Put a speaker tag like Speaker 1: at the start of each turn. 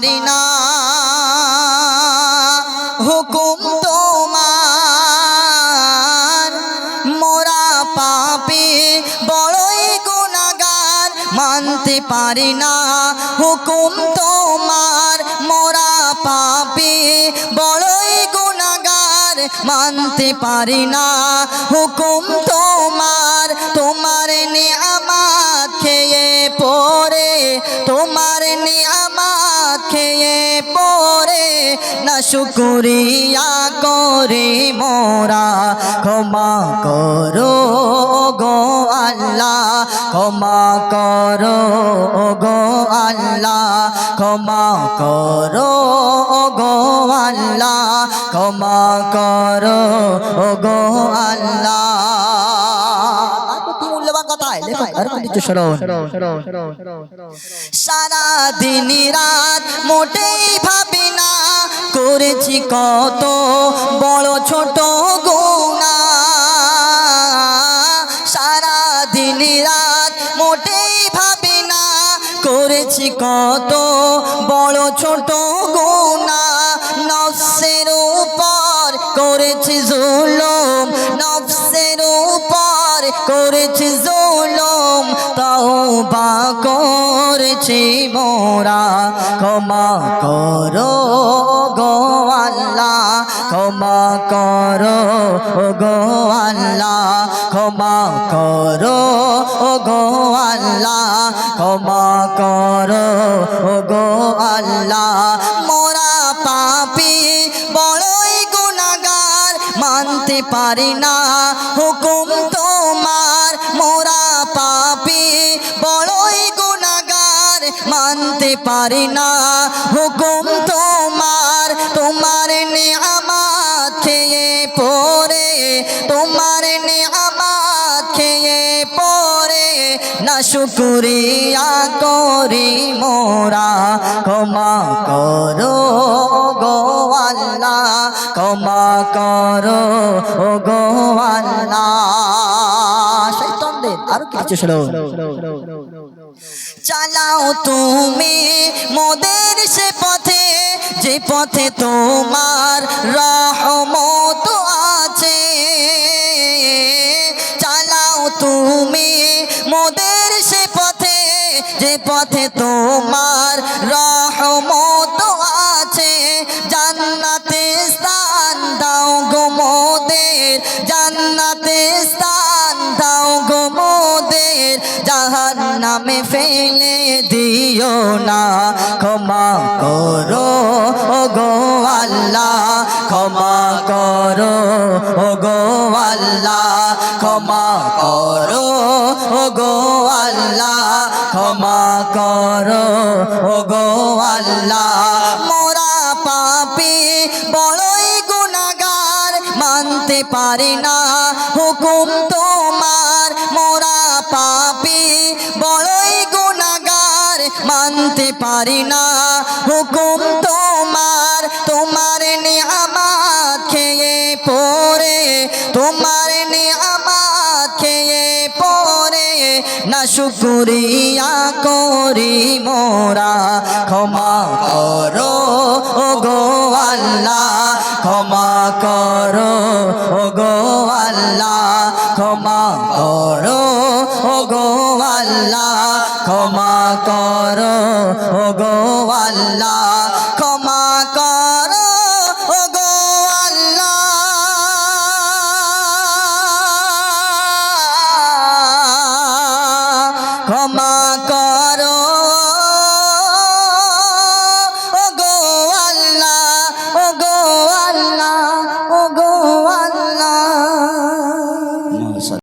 Speaker 1: পারি না হুকুম তোমার মোরা পাপী বড়ই গুনাহগার মানতে পারি না হুকুম তোমার মোরা পাপী বড়ই গুনাহগার মানতে পারি না হুকুম তোমার তোমার নিয়ামত খেয়ে পড়ে তোমার নিয়ামত খেয়ে পড়ে না শুকরিয়া করে মোরা ক্ষমা করো গো আল্লাহ ক্ষমা করো গো আল্লাহ ক্ষমা করো গো আল্লাহ ক্ষমা করো গো আল্লাহ সারা দিন রাত মোটেই ভাবি না করেছি কত বড় ছোট গুনাহ সারা দিন রাত মোটেই ভাবি না করেছি কত বড় ছোট গুনাহ নফসের উপর করেছি জুলুম নফসের উপর করেছি জুলুম তওবা করেছি মোরা ক্ষমা করো গো আল্লাহ ক্ষমা করো গো আল্লাহ ক্ষমা করো গো আল্লাহ ক্ষমা করো গো আল্লাহ মোরা পাপী বড়ই গুনাহগার মানতে পারি না হুকুম তোমার মোরা পাপী বড়ই গুনাহগার মানতে পারি না হুকুম তোমার তোমার নিয়ামত খেয়ে পড়ে তোমার নিয়ামত খেয়ে পড়ে না শুকরিয়া করি মোরা ক্ষমা করো গো আল্লাহ ক্ষমা করো গো আল্লাহ শয়তানদের আরো কিছু শোনো চালাও তুমি মোদের সে পথে যে পথে তোমার রহমত আছে চালাও তুমি মোদের সে পথে যে পথে তোমার রহমত আছে জান্নাতে স্থান দাও গো মোদের জান্নাতে স্থান দাও গো মোদের জাহান্নামে ফেলে দিও না ক্ষমা করো গো আল্লাহ ক্ষমা করো গো আল্লাহ ক্ষমা করো গো আল্লাহ ক্ষমা করো গো আল্লাহ মোরা পাপী বড়ই গুনাহগার মানতে পারি না হুকুম তোমার মোরা পাপী বড়ই গুনাহগার মানতে পারি না হুকুম তোমার তোমার নিয়ামত খেয়ে পড়ে তোমার নিয়ামত খেয়ে পড়ে না শুকরিয়া করি মোরা ক্ষমা করো গো আল্লাহ ক্ষমা করো গো আল্লাহ ক্ষমা করো গো আল্লাহ ক্ষমা করো গো আল্লাহ ক্ষমা করো গো আল্লাহ ক্ষমা